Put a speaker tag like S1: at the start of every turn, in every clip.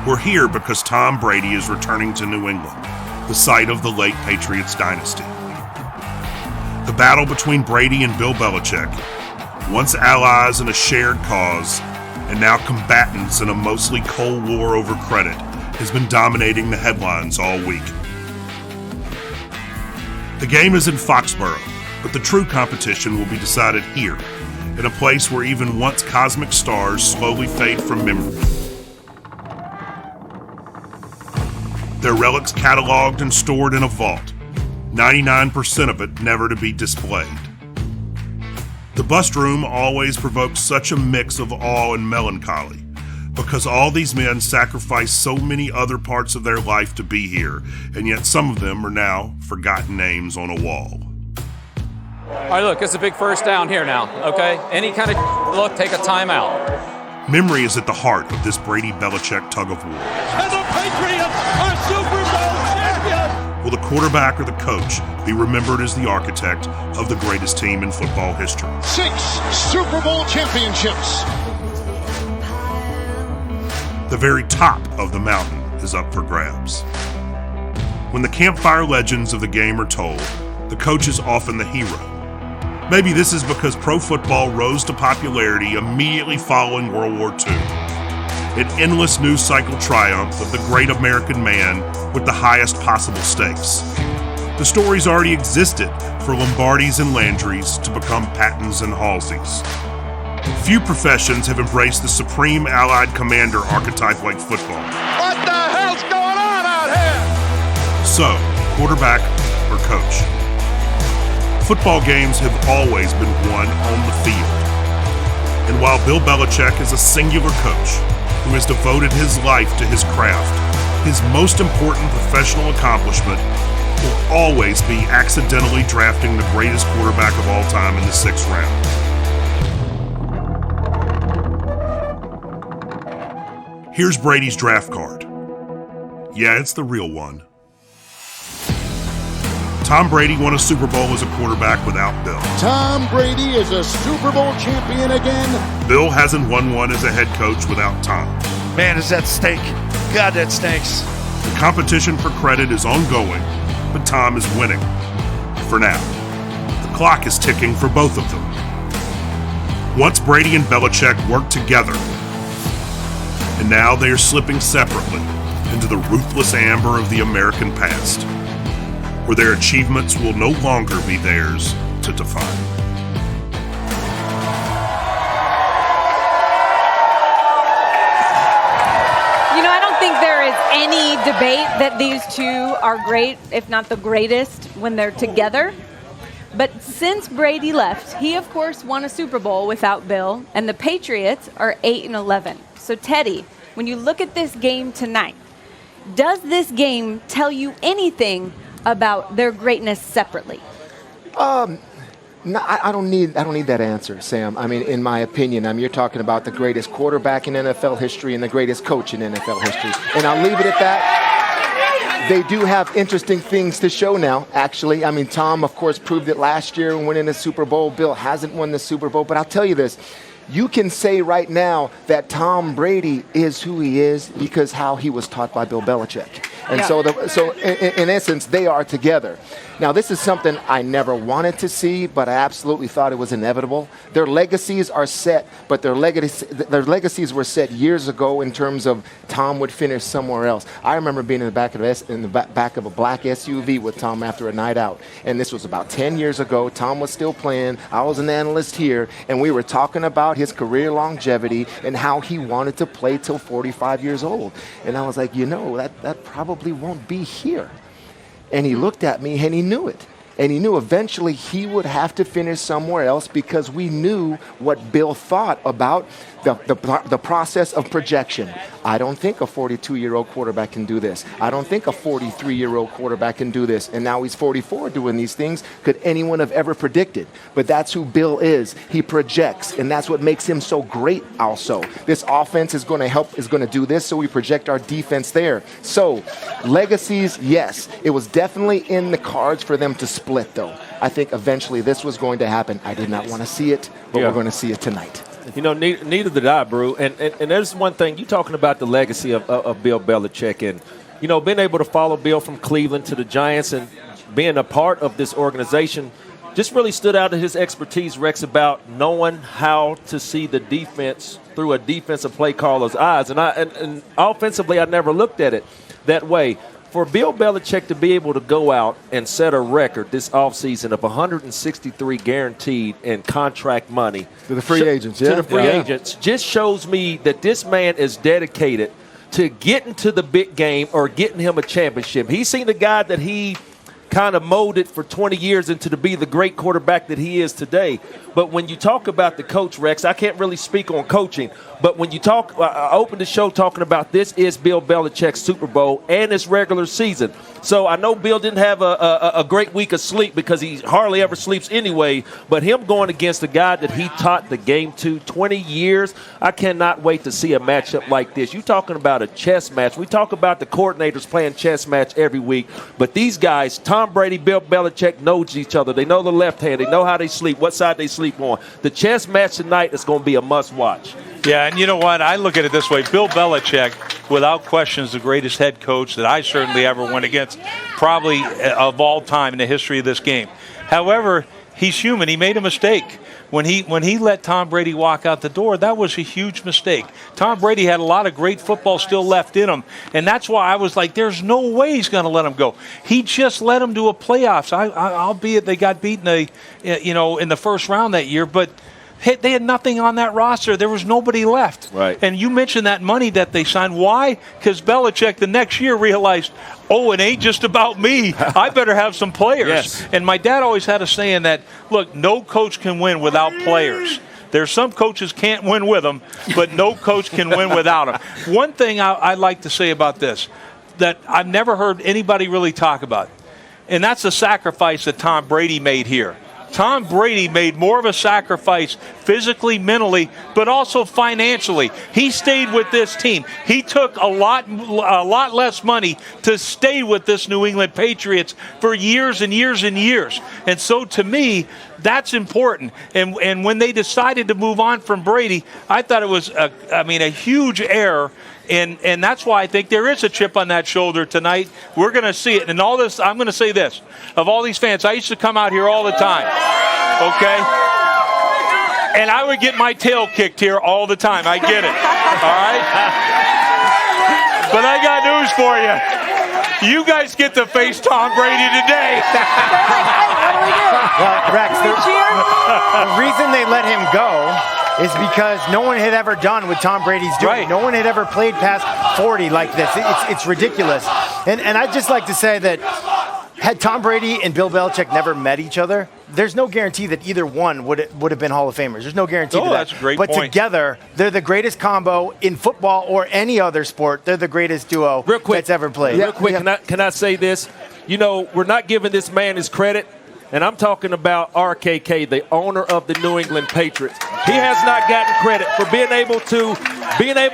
S1: We're here because Tom Brady is returning to New England, the site of the late Patriots dynasty. The battle between Brady and Bill Belichick, once allies in a shared cause, and now combatants in a mostly Cold War over credit, has been dominating the headlines all week. The game is in Foxborough, but the true competition will be decided here, in a place where even once cosmic stars slowly fade from memory. Their relics cataloged and stored in a vault, 99% of it never to be displayed. The bust room always provokes such a mix of awe and melancholy, because all these men sacrificed so many other parts of their life to be here, and yet some of them are now forgotten names on a wall.
S2: All right, look, it's a big first down here now, okay? Any kind of look, take a timeout.
S1: Memory is at the heart of this Brady-Belichick tug-of-war.
S3: And the Patriots are Super Bowl champions!
S1: Will the quarterback or the coach be remembered as the architect of the greatest team in football history?
S4: 6 Super Bowl championships.
S1: The very top of the mountain is up for grabs. When the campfire legends of the game are told, the coach is often the hero. Maybe this is because pro football rose to popularity immediately following World War II. An endless news cycle triumph of the great American man with the highest possible stakes. The stories already existed for Lombardis and Landrys to become Pattons and Halseys. Few professions have embraced the supreme Allied commander archetype like football.
S3: What the hell's going on out here?
S1: So, quarterback or coach? Football games have always been won on the field. And while Bill Belichick is a singular coach who has devoted his life to his craft, his most important professional accomplishment will always be accidentally drafting the greatest quarterback of all time in the 6th round. Here's Brady's draft card. Yeah, it's the real one. Tom Brady won a Super Bowl as a quarterback without Bill.
S4: Tom Brady is a Super Bowl champion again.
S1: Bill hasn't won one as a head coach without Tom.
S5: Man, does that stink. God, that stinks.
S1: The competition for credit is ongoing, but Tom is winning. For now. The clock is ticking for both of them. Once Brady and Belichick worked together, and now they are slipping separately into the ruthless amber of the American past, where their achievements will no longer be theirs to define.
S6: You know, I don't think there is any debate that these two are great, if not the greatest, when they're together. But since Brady left, he, of course, won a Super Bowl without Bill, and the Patriots are 8-11. So, Teddy, when you look at this game tonight, does this game tell you anything about their greatness separately?
S7: No, I don't need that answer, Sam. I mean, in my opinion, you're talking about the greatest quarterback in NFL history and the greatest coach in NFL history. And I'll leave it at that. They do have interesting things to show now, actually. I mean, Tom, of course, proved it last year and winning the Super Bowl. Bill hasn't won the Super Bowl. But I'll tell you this. You can say right now that Tom Brady is who he is because how he was taught by Bill Belichick. And so in essence, they are together. Now, this is something I never wanted to see, but I absolutely thought it was inevitable. Their legacies are set, but their legacies were set years ago in terms of Tom would finish somewhere else. I remember being in the back of a black SUV with Tom after a night out, and this was about 10 years ago. Tom was still playing. I was an analyst here, and we were talking about his career longevity and how he wanted to play till 45 years old. And I was like, that probably won't be here. And he looked at me and he knew it. And he knew eventually he would have to finish somewhere else because we knew what Bill thought about the process of projection. I don't think a 42-year-old quarterback can do this. I don't think a 43-year-old quarterback can do this. And now he's 44 doing these things. Could anyone have ever predicted? But that's who Bill is. He projects, and that's what makes him so great also. This offense is going to do this, so we project our defense there. So, legacies, yes. It was definitely in the cards for them to split, though. I think eventually this was going to happen. I did not want to see it, but we're going to see it tonight.
S8: Neither did I, Brew. And there's one thing, you talking about the legacy of Bill Belichick and, being able to follow Bill from Cleveland to the Giants and being a part of this organization just really stood out in his expertise, Rex, about knowing how to see the defense through a defensive play caller's eyes. And offensively, I never looked at it that way. For Bill Belichick to be able to go out and set a record this offseason of 163 guaranteed in contract money
S7: to the free agents,
S8: agents, just shows me that this man is dedicated to getting to the big game or getting him a championship. He's seen the guy that he kind of molded for 20 years into to be the great quarterback that he is today. But when you talk about the coach, Rex, I can't really speak on coaching, but when you talk, I opened the show talking about this is Bill Belichick's Super Bowl and his regular season. So I know Bill didn't have a great week of sleep because he hardly ever sleeps anyway, but him going against the guy that he taught the game to 20 years, I cannot wait to see a matchup like this. You're talking about a chess match. We talk about the coordinators playing chess match every week, but these guys, Tom Brady, Bill Belichick, knows each other. They know the left hand. They know how they sleep, what side they sleep on. The chess match tonight is going to be a must-watch.
S3: Yeah, and you know what? I look at it this way. Bill Belichick, without question, is the greatest head coach that I certainly ever went against, probably of all time in the history of this game. However, he's human. He made a mistake. When he let Tom Brady walk out the door, that was a huge mistake. Tom Brady had a lot of great football still left in him, and that's why I was like, there's no way he's going to let him go. He just let him do a playoffs. Albeit they got beaten in the first round that year, but they had nothing on that roster. There was nobody left.
S8: Right.
S3: And you mentioned that money that they signed. Why? Because Belichick the next year realized, it ain't just about me. I better have some players.
S8: Yes.
S3: And my dad always had a saying that, look, no coach can win without players. There's some coaches can't win with them, but no coach can win without them. One thing I'd like to say about this that I've never heard anybody really talk about, and that's the sacrifice that Tom Brady made here. Tom Brady made more of a sacrifice physically, mentally, but also financially. He stayed with this team. He took a lot less money to stay with this New England Patriots for years and years and years. And so to me, that's important. And when they decided to move on from Brady, I thought it was a huge error. And that's why I think there is a chip on that shoulder tonight. We're going to see it. And all this, I'm going to say this. Of all these fans, I used to come out here all the time, okay? And I would get my tail kicked here all the time. I get it, all right? But I got news for you. You guys get to face Tom Brady today.
S9: Well, Rex, the reason they let him go is because no one had ever done what Tom Brady's doing.
S3: Right.
S9: No one had ever played past 40 like this. It's ridiculous. And I'd just like to say that had Tom Brady and Bill Belichick never met each other, there's no guarantee that either one would have been Hall of Famers. There's no guarantee to that.
S3: That's a great point.
S9: But together, they're the greatest combo in football or any other sport. They're the greatest duo that's ever played.
S8: Real quick, can I say this? We're not giving this man his credit. And I'm talking about RKK, the owner of the New England Patriots. He has not gotten credit for being able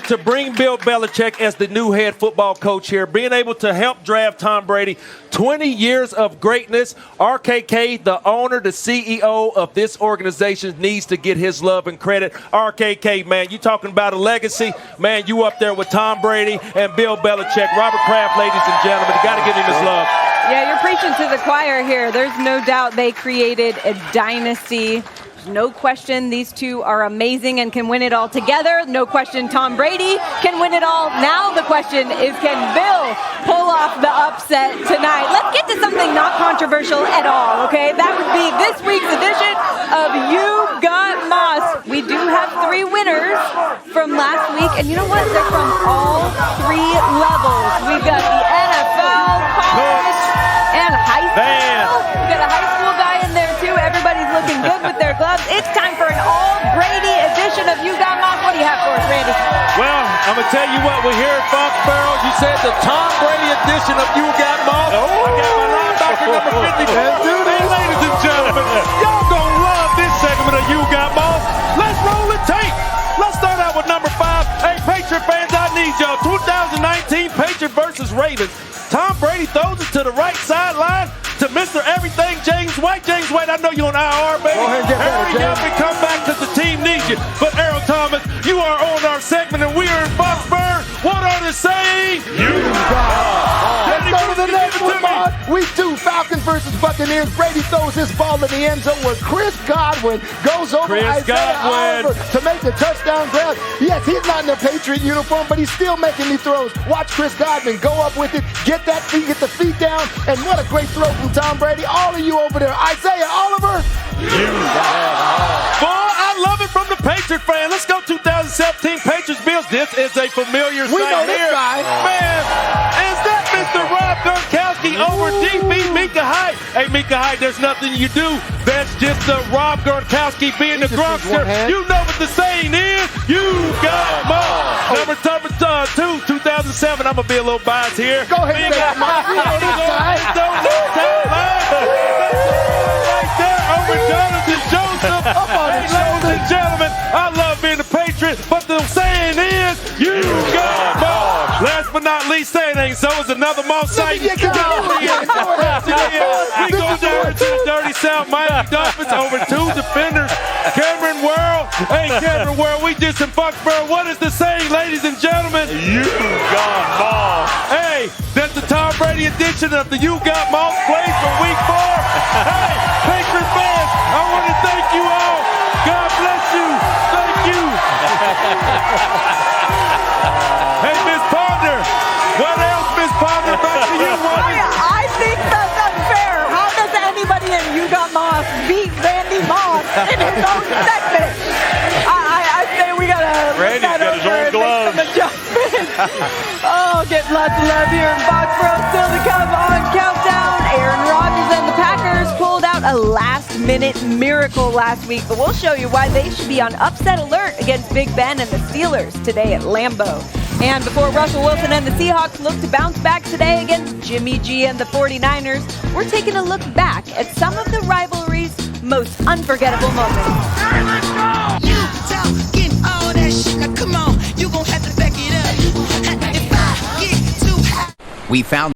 S8: to bring Bill Belichick as the new head football coach here, being able to help draft Tom Brady. 20 years of greatness. RKK, the owner, the CEO of this organization, needs to get his love and credit. RKK, man, you talking about a legacy. Man, you up there with Tom Brady and Bill Belichick. Robert Kraft, ladies and gentlemen, you got to give him his love.
S6: Yeah, you're preaching to the choir here. There's no doubt they created a dynasty. No question these two are amazing and can win it all together. No question Tom Brady can win it all. Now the question is, can Bill pull off the upset tonight? Let's get to something not controversial at all, okay? That would be this week's edition of You Got Moss. We do have 3 winners from last week, and you know what? They're from all 3 levels. We've got the NFL, college, and high school. We've got a high school guy in there too. Everybody's looking good with their gloves. It's time for an all-Brady edition of You Got Moss. What do you have for us, Randy?
S8: Well, I'm going to tell you what, we're here at Foxborough. You said the Tom Brady edition of You Got Moss. I got my linebacker number 54. Hey, ladies and gentlemen, y'all going to love this segment of You Got Moss. Let's roll the tape. Let's start out with number 5. Hey, Patriot fans, I need y'all. 2019 Patriot versus Ravens. Tom Brady throws it to the right sideline to Mr. Everything, James White. James White, I know you're on IR, baby.
S7: Go ahead and get better,
S8: Hurry up and come back because the team needs you. But Errol our segment, and we are in Foxburg. What are they saying?
S7: Let's go to the next one, Bob. Week 2, Falcons versus Buccaneers. Brady throws his ball in the end zone where Chris Godwin goes over Isaiah Oliver to make the touchdown grab. Yes, he's not in a Patriot uniform, but he's still making these throws. Watch Chris Godwin go up with it, get the feet down, and what a great throw from Tom Brady. All of you over there. Isaiah Oliver.
S8: Boy, I love it from the Patriot fan. Let's go 2017 Patriots Bills. This is a familiar sight
S7: know this
S8: here.
S7: guy.
S8: Man, is that Mr. Rob Gronkowski over DB Mika Hyde? Hey, Mika Hyde, there's nothing you do. That's just the Rob Gronkowski being the Gronkster. You know what the saying is. You got more. Number 2, 2007. I'm going to be a little biased here.
S7: Go ahead and say it, Mike. We know this guy.
S8: Right there over Jonathan Joseph. Ladies and gentlemen, I love being a Patriot, but the saying is, you got more. Last but not least, saying ain't so is another Moss site. We go down to the dirty South Miami Dolphins over 2 defenders. Cameron World. Hey, Cameron World, we just in Foxborough. What is the saying, ladies and gentlemen? You got more. Hey, that's the Tom Brady edition of the You Got More plays for week 4. Hey, Patriot fans, I want to thank you all. God bless you. Thank you. Hey, Miss Ponder. What else, Miss Ponder? Back to you, woman.
S6: I think that's unfair. How does anybody in You Got Moss beat Randy Moss in his own segment? I say we gotta.
S3: Randy's got his own gloves.
S6: Oh, getting lots of love here in Foxborough. Still to come on Countdown. Aaron Rodgers and the Packers pulled out a last-minute miracle last week, but we'll show you why they should be on upset alert against Big Ben and the Steelers today at Lambeau. And before Russell Wilson and the Seahawks look to bounce back today against Jimmy G and the 49ers, we're taking a look back at some of the rivalry's most unforgettable moments.
S10: You talking all that shit. Now come on, you gon' have to back it up. If I get too high.
S11: We found